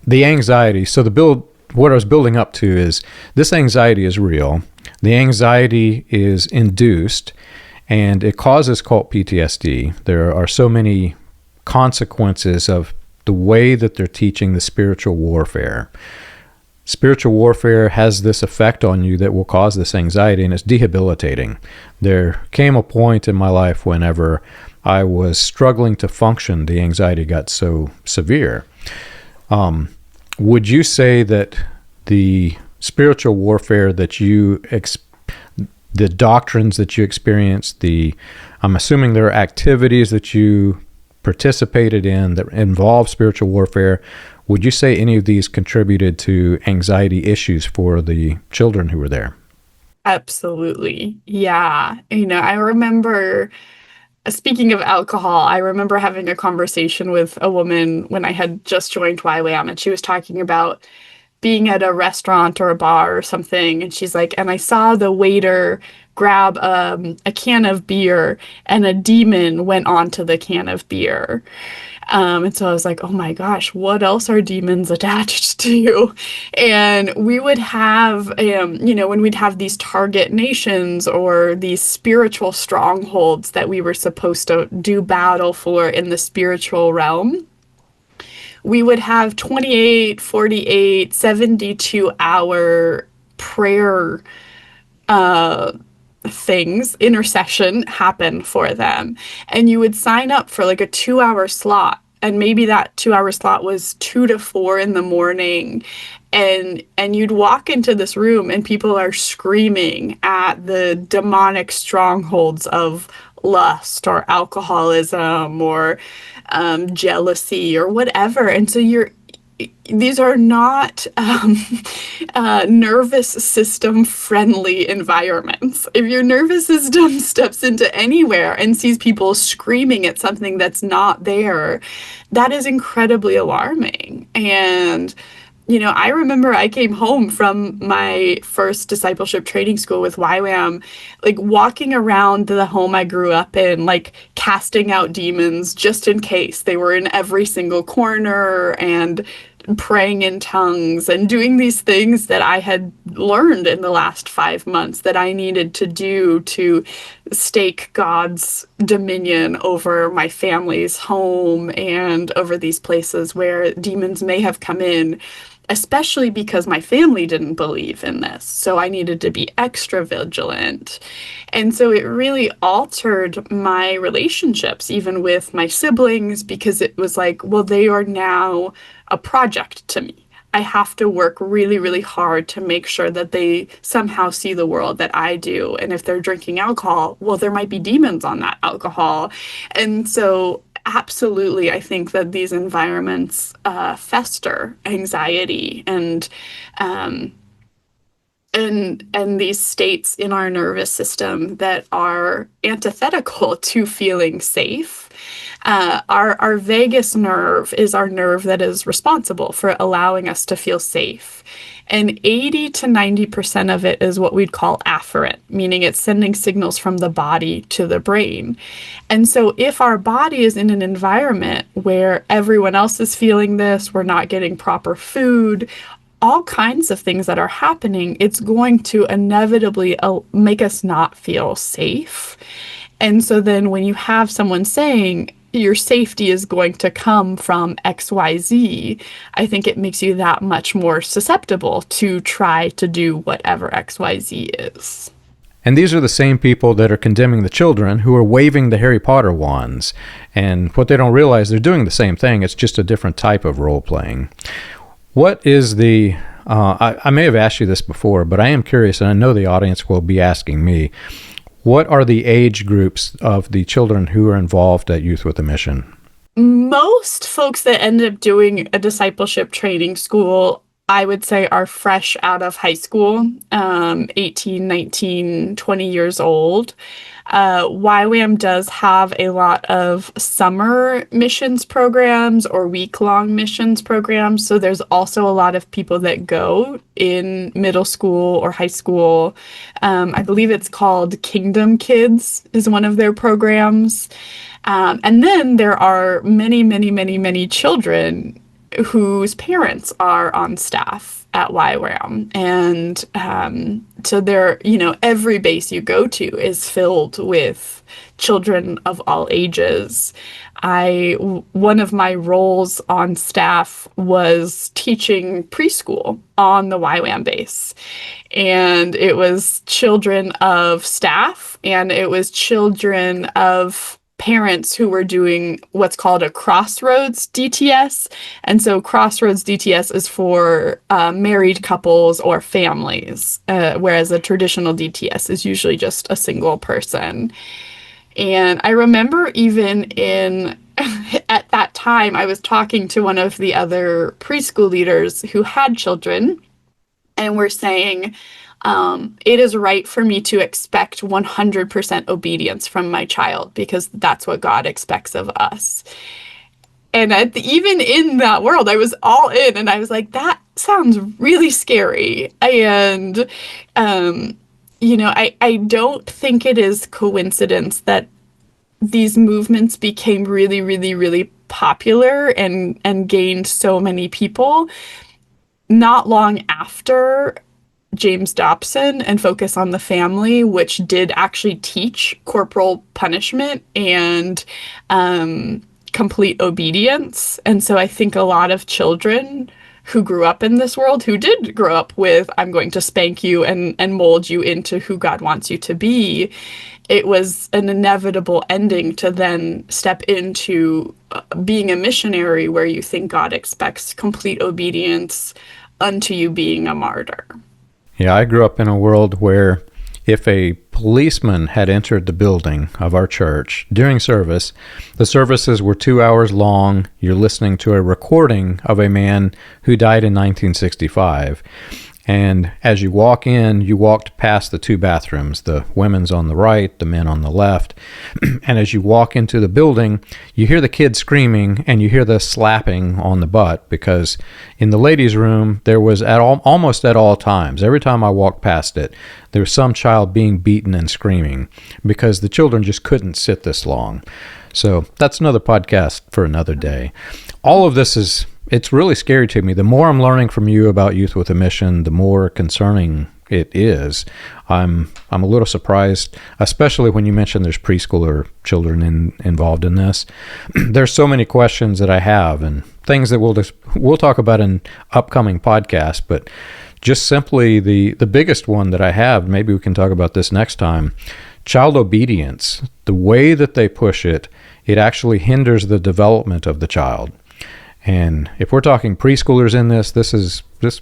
the anxiety, what I was building up to is this anxiety is real. The anxiety is induced and it causes cult PTSD. There are so many consequences of the way that they're teaching the spiritual warfare. Spiritual warfare has this effect on you that will cause this anxiety, and it's debilitating. There came a point in my life whenever I was struggling to function, the anxiety got so severe. Would you say that the spiritual warfare that the doctrines that you experienced, I'm assuming there are activities that you participated in that involve spiritual warfare, would you say any of these contributed to anxiety issues for the children who were there? Absolutely. Yeah. I remember, speaking of alcohol, I remember having a conversation with a woman when I had just joined YWAM, and she was talking about being at a restaurant or a bar or something. And she's like, and I saw the waiter grab a can of beer and a demon went onto the can of beer. And so I was like, oh my gosh, what else are demons attached to? And we would have, when we'd have these target nations or these spiritual strongholds that we were supposed to do battle for in the spiritual realm, we would have 28, 48, 72-hour prayer intercession happen for them. And you would sign up for like a 2-hour slot. And maybe that 2-hour slot was 2 to 4 in the morning. And you'd walk into this room and people are screaming at the demonic strongholds of lust or alcoholism or jealousy or whatever. And so these are not nervous system friendly environments. If your nervous system steps into anywhere and sees people screaming at something that's not there, that is incredibly alarming. And I remember I came home from my first discipleship training school with YWAM, like walking around the home I grew up in, like casting out demons just in case. They were in every single corner and praying in tongues and doing these things that I had learned in the last 5 months that I needed to do to stake God's dominion over my family's home and over these places where demons may have come in, especially because my family didn't believe in this. So I needed to be extra vigilant. And so it really altered my relationships, even with my siblings, because it was like, well, they are now a project to me. I have to work really, really hard to make sure that they somehow see the world that I do. And if they're drinking alcohol, well, there might be demons on that alcohol. And so absolutely, I think that these environments fester anxiety and these states in our nervous system that are antithetical to feeling safe. Our vagus nerve is our nerve that is responsible for allowing us to feel safe. And 80 to 90% of it is what we'd call afferent, meaning it's sending signals from the body to the brain. And so if our body is in an environment where everyone else is feeling this, we're not getting proper food, all kinds of things that are happening, it's going to inevitably make us not feel safe. And so then when you have someone saying, your safety is going to come from XYZ, I think it makes you that much more susceptible to try to do whatever XYZ is. And these are the same people that are condemning the children who are waving the Harry Potter wands. And what they don't realize, they're doing the same thing. It's just a different type of role-playing. What is the... I may have asked you this before, but I am curious, and I know the audience will be asking me, what are the age groups of the children who are involved at Youth with a Mission? Most folks that end up doing a discipleship training school, I would say, are fresh out of high school, 18, 19, 20 years old. YWAM does have a lot of summer missions programs or week-long missions programs. So there's also a lot of people that go in middle school or high school. I believe it's called Kingdom Kids is one of their programs. And then there are many, many, many, many children whose parents are on staff at YWAM. And so there, every base you go to is filled with children of all ages. One of my roles on staff was teaching preschool on the YWAM base. And it was children of staff and it was children of parents who were doing what's called a Crossroads DTS. And so Crossroads DTS is for married couples or families, whereas a traditional DTS is usually just a single person. And I remember even at that time, I was talking to one of the other preschool leaders who had children, and we're saying, it is right for me to expect 100% obedience from my child because that's what God expects of us. And even in that world, I was all in and I was like, that sounds really scary. And, I don't think it is coincidence that these movements became really, really, really popular and gained so many people not long after James Dobson and Focus on the Family, which did actually teach corporal punishment and complete obedience. And so I think a lot of children who grew up in this world, who did grow up with, I'm going to spank you and mold you into who God wants you to be, it was an inevitable ending to then step into being a missionary where you think God expects complete obedience unto you being a martyr. Yeah, I grew up in a world where if a policeman had entered the building of our church during service, the services were 2 hours long. You're listening to a recording of a man who died in 1965. And as you walk in, you walked past the two bathrooms, the women's on the right, the men on the left. And as you walk into the building, you hear the kids screaming and you hear the slapping on the butt, because in the ladies' room, there was almost at all times, every time I walked past it, there was some child being beaten and screaming because the children just couldn't sit this long. So that's another podcast for another day. All of this it's really scary to me. The more I'm learning from you about Youth with a Mission, the more concerning it is. I'm a little surprised, especially when you mention there's preschooler children involved in this. There's so many questions that I have and things that we'll talk about in upcoming podcasts, but just simply the biggest one that I have, maybe we can talk about this next time, child obedience. The way that they push it actually hinders the development of the child. And if we're talking preschoolers in this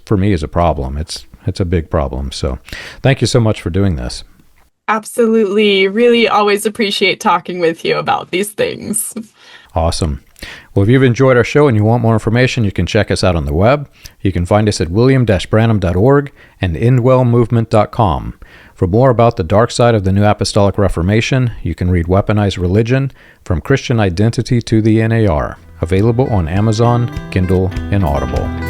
for me is a problem. It's a big problem. So thank you so much for doing this. Absolutely. Really always appreciate talking with you about these things. Awesome. Well, if you've enjoyed our show and you want more information, you can check us out on the web. You can find us at william-branham.org and indwellmovement.com. For more about the dark side of the New Apostolic Reformation, you can read Weaponized Religion, From Christian Identity to the NAR, available on Amazon, Kindle, and Audible.